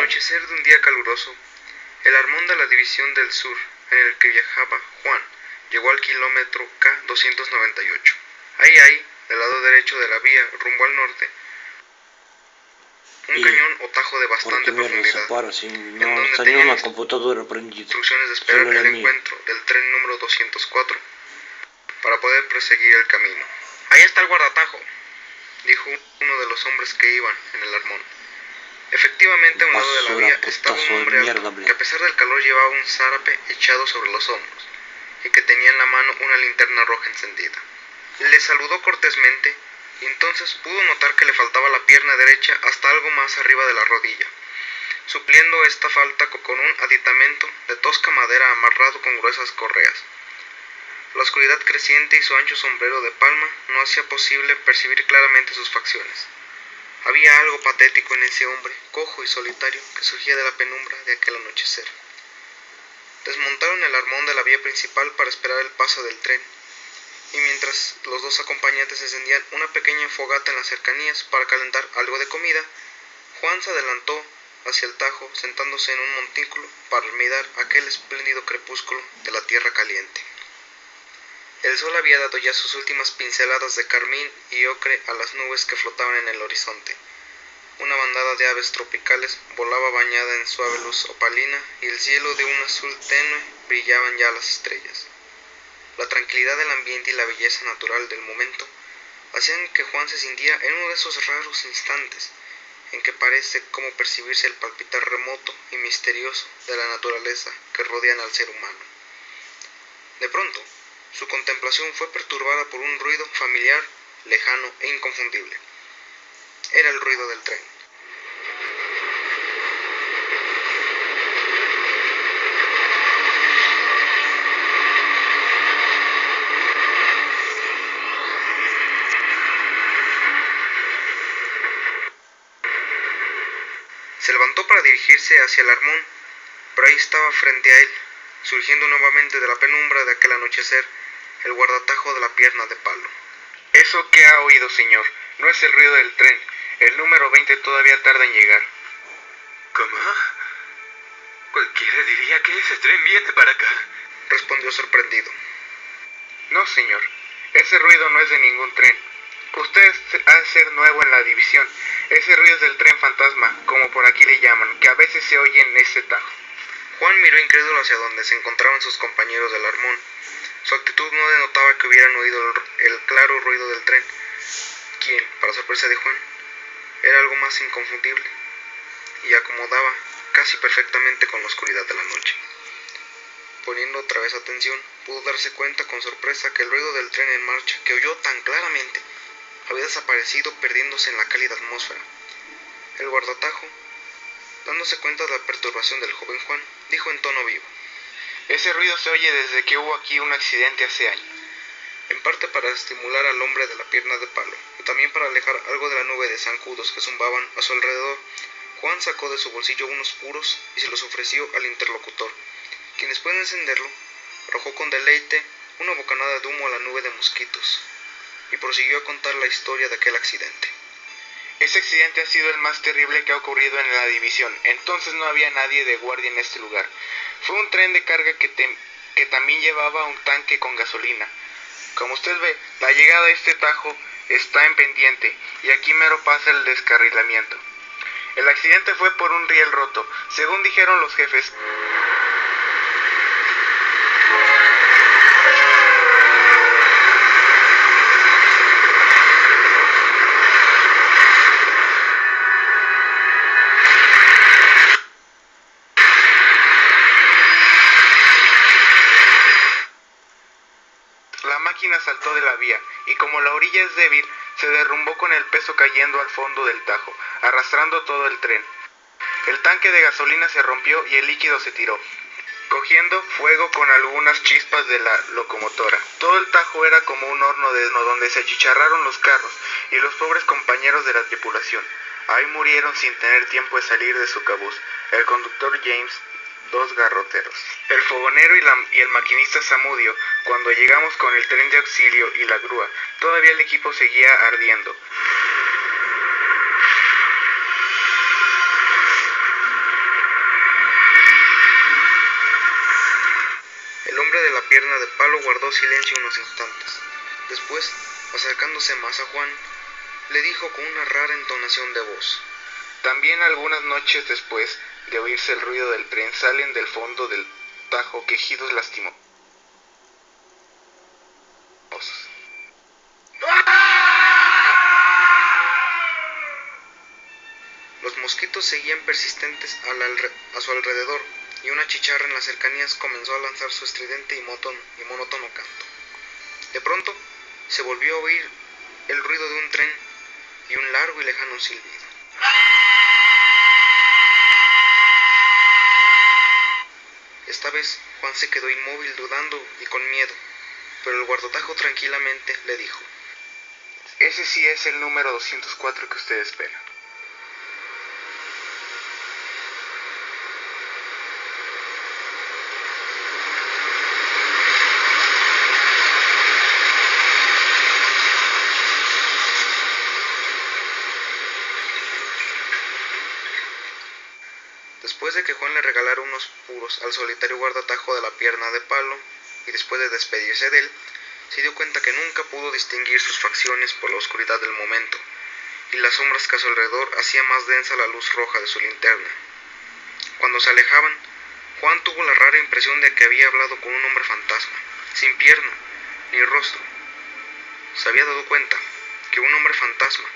anochecer de un día caluroso, el Armón de la División del Sur, en el que viajaba Juan, llegó al kilómetro K298. Ahí, del lado derecho de la vía, rumbo al norte, un cañón o tajo de bastante profundidad, en donde tenían instrucciones de esperar el encuentro del tren número 204 para poder proseguir el camino. Ahí está el guardatajo, dijo uno de los hombres que iban en el Armón. Efectivamente, a un lado de la vía estaba un hombre alto, que a pesar del calor llevaba un zárape echado sobre los hombros, y que tenía en la mano una linterna roja encendida. Le saludó cortésmente, y entonces pudo notar que le faltaba la pierna derecha hasta algo más arriba de la rodilla, supliendo esta falta con un aditamento de tosca madera amarrado con gruesas correas. La oscuridad creciente y su ancho sombrero de palma no hacía posible percibir claramente sus facciones. Había algo patético en ese hombre, cojo y solitario, que surgía de la penumbra de aquel anochecer. Desmontaron el Armón de la vía principal para esperar el paso del tren, y mientras los dos acompañantes encendían una pequeña fogata en las cercanías para calentar algo de comida, Juan se adelantó hacia el Tajo, sentándose en un montículo para mirar aquel espléndido crepúsculo de la tierra caliente. El sol había dado ya sus últimas pinceladas de carmín y ocre a las nubes que flotaban en el horizonte. Una bandada de aves tropicales volaba bañada en suave luz opalina, y el cielo de un azul tenue brillaban ya las estrellas. La tranquilidad del ambiente y la belleza natural del momento hacían que Juan se sintiera en uno de esos raros instantes en que parece como percibirse el palpitar remoto y misterioso de la naturaleza que rodean al ser humano. De pronto, su contemplación fue perturbada por un ruido familiar, lejano e inconfundible. Era el ruido del tren. Se levantó para dirigirse hacia el Armón, pero ahí estaba frente a él, surgiendo nuevamente de la penumbra de aquel anochecer, el guardatajo de la pierna de palo. «Eso que ha oído, señor, no es el ruido del tren. El número 20 todavía tarda en llegar». ¿Cómo? Cualquiera diría que ese tren viene para acá, respondió sorprendido. «No, señor, ese ruido no es de ningún tren. Usted ha de ser nuevo en la división. Ese ruido es del tren fantasma, como por aquí le llaman, que a veces se oye en ese tajo». Juan miró incrédulo hacia donde se encontraban sus compañeros del Armón. Su actitud no denotaba que hubieran oído el claro ruido del tren, quien, para sorpresa de Juan, era algo más inconfundible, y acomodaba casi perfectamente con la oscuridad de la noche. Poniendo otra vez atención, pudo darse cuenta con sorpresa que el ruido del tren en marcha, que oyó tan claramente, había desaparecido perdiéndose en la cálida atmósfera. El guardatajo, dándose cuenta de la perturbación del joven Juan, dijo en tono vivo: «Ese ruido se oye desde que hubo aquí un accidente hace años». En parte para estimular al hombre de la pierna de palo, y también para alejar algo de la nube de zancudos que zumbaban a su alrededor, Juan sacó de su bolsillo unos puros y se los ofreció al interlocutor, quien, después de encenderlo, arrojó con deleite una bocanada de humo a la nube de mosquitos, y prosiguió a contar la historia de aquel accidente. «Ese accidente ha sido el más terrible que ha ocurrido en la división. Entonces no había nadie de guardia en este lugar. Fue un tren de carga que también llevaba un tanque con gasolina. Como usted ve, la llegada a este tajo está en pendiente, y aquí mero pasa el descarrilamiento. El accidente fue por un riel roto, según dijeron los jefes». La máquina saltó de la vía, y como la orilla es débil, se derrumbó con el peso cayendo al fondo del tajo, arrastrando todo el tren. El tanque de gasolina se rompió y el líquido se tiró, cogiendo fuego con algunas chispas de la locomotora. Todo el tajo era como un horno donde se achicharraron los carros y los pobres compañeros de la tripulación. Ahí murieron sin tener tiempo de salir de su cabuz el conductor James, 2 garroteros, el fogonero y el maquinista Zamudio. Cuando llegamos con el tren de auxilio y la grúa, todavía el equipo seguía ardiendo. pierna de palo guardó silencio unos instantes. Después, acercándose más a Juan, le dijo con una rara entonación de voz: también algunas noches después de oírse el ruido del tren salen del fondo del Tajo quejidos lastimosos. Los mosquitos seguían persistentes a su alrededor, y una chicharra en las cercanías comenzó a lanzar su estridente y monótono canto. De pronto, se volvió a oír el ruido de un tren y un largo y lejano silbido. Esta vez, Juan se quedó inmóvil, dudando y con miedo, pero el guardatajo tranquilamente le dijo: ese sí es el número 204 que usted espera. Después de que Juan le regalara unos puros al solitario guardatajo de la pierna de palo, y después de despedirse de él, se dio cuenta que nunca pudo distinguir sus facciones por la oscuridad del momento, y las sombras que a su alrededor hacía más densa la luz roja de su linterna. Cuando se alejaban, Juan tuvo la rara impresión de que había hablado con un hombre fantasma, sin pierna ni rostro. Se había dado cuenta que un hombre fantasma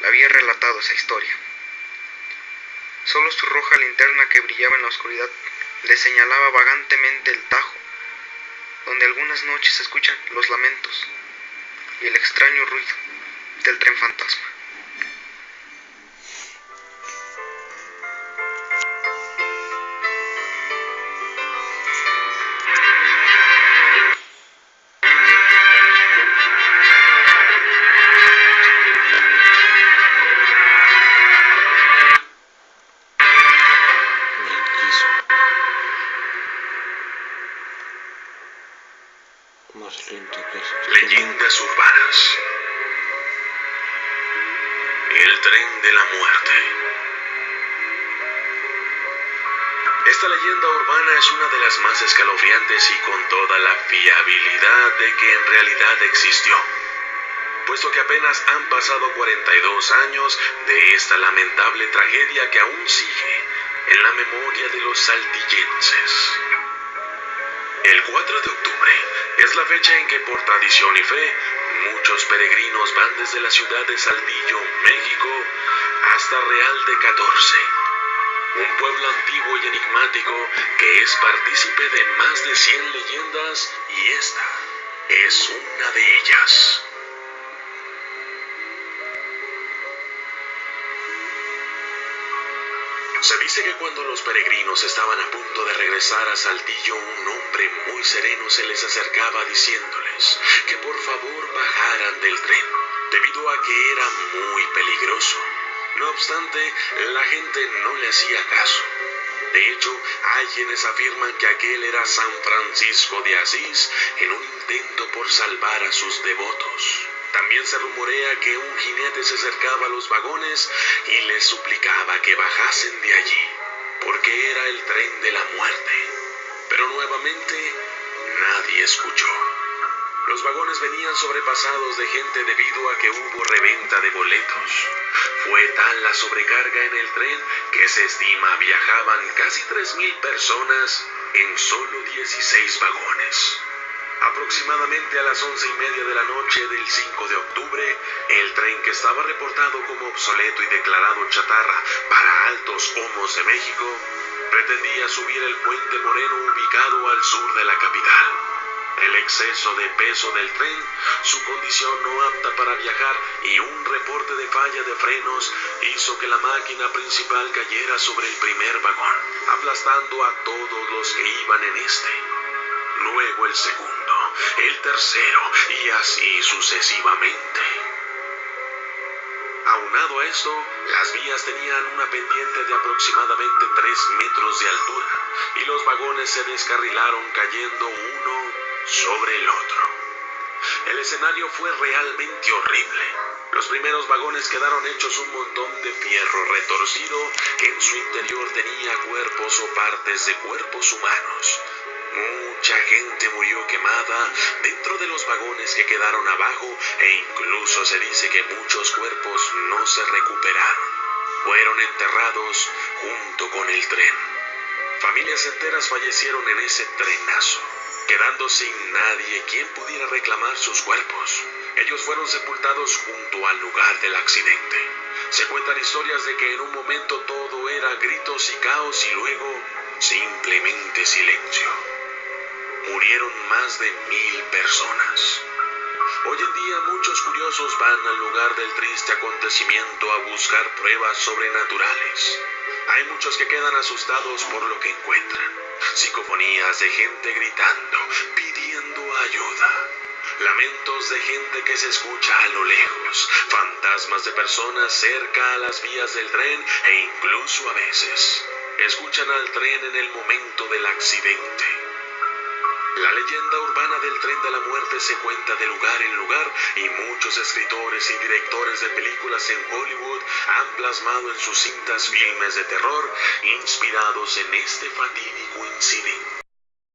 le había relatado esa historia. Solo su roja linterna que brillaba en la oscuridad le señalaba vagantemente el Tajo, donde algunas noches se escuchan los lamentos y el extraño ruido del tren fantasma. Leyendas urbanas. El tren de la muerte. Esta leyenda urbana es una de las más escalofriantes y con toda la fiabilidad de que en realidad existió, puesto que apenas han pasado 42 años de esta lamentable tragedia que aún sigue en la memoria de los saltillenses. El 4 de octubre es la fecha en que, por tradición y fe, muchos peregrinos van desde la ciudad de Saltillo, México, hasta Real de 14, un pueblo antiguo y enigmático que es partícipe de más de 100 leyendas, y esta es una de ellas. Se dice que cuando los peregrinos estaban a punto de regresar a Saltillo, un hombre muy sereno se les acercaba diciéndoles que por favor bajaran del tren, debido a que era muy peligroso. No obstante, la gente no le hacía caso. De hecho, hay quienes afirman que aquel era San Francisco de Asís en un intento por salvar a sus devotos. También se rumorea que un jinete se acercaba a los vagones y les suplicaba que bajasen de allí, porque era el tren de la muerte. Pero nuevamente nadie escuchó. Los vagones venían sobrepasados de gente debido a que hubo reventa de boletos. Fue tal la sobrecarga en el tren que se estima viajaban casi 3,000 personas en solo 16 vagones. Aproximadamente a las 11:30 de la noche del 5 de octubre, el tren, que estaba reportado como obsoleto y declarado chatarra para Altos Hornos de México, pretendía subir el puente Moreno ubicado al sur de la capital. El exceso de peso del tren, su condición no apta para viajar y un reporte de falla de frenos hizo que la máquina principal cayera sobre el primer vagón, aplastando a todos los que iban en este. Luego el segundo, el tercero y así sucesivamente. Aunado a esto, las vías tenían una pendiente de aproximadamente 3 metros de altura y los vagones se descarrilaron cayendo uno sobre el otro. El escenario fue realmente horrible. Los primeros vagones quedaron hechos un montón de fierro retorcido que en su interior tenía cuerpos o partes de cuerpos humanos. Mucha gente murió quemada dentro de los vagones que quedaron abajo e incluso se dice que muchos cuerpos no se recuperaron. Fueron enterrados junto con el tren. Familias enteras fallecieron en ese trenazo, quedando sin nadie quien pudiera reclamar sus cuerpos. Ellos fueron sepultados junto al lugar del accidente. Se cuentan historias de que en un momento todo era gritos y caos y luego simplemente silencio. Murieron más de 1000 personas. Hoy en día muchos curiosos van al lugar del triste acontecimiento a buscar pruebas sobrenaturales. Hay muchos que quedan asustados por lo que encuentran. Psicofonías de gente gritando, pidiendo ayuda. Lamentos de gente que se escucha a lo lejos. Fantasmas de personas cerca a las vías del tren e incluso a veces escuchan al tren en el momento del accidente. La leyenda urbana del tren de la muerte se cuenta de lugar en lugar y muchos escritores y directores de películas en Hollywood han plasmado en sus cintas filmes de terror inspirados en este fatídico incidente.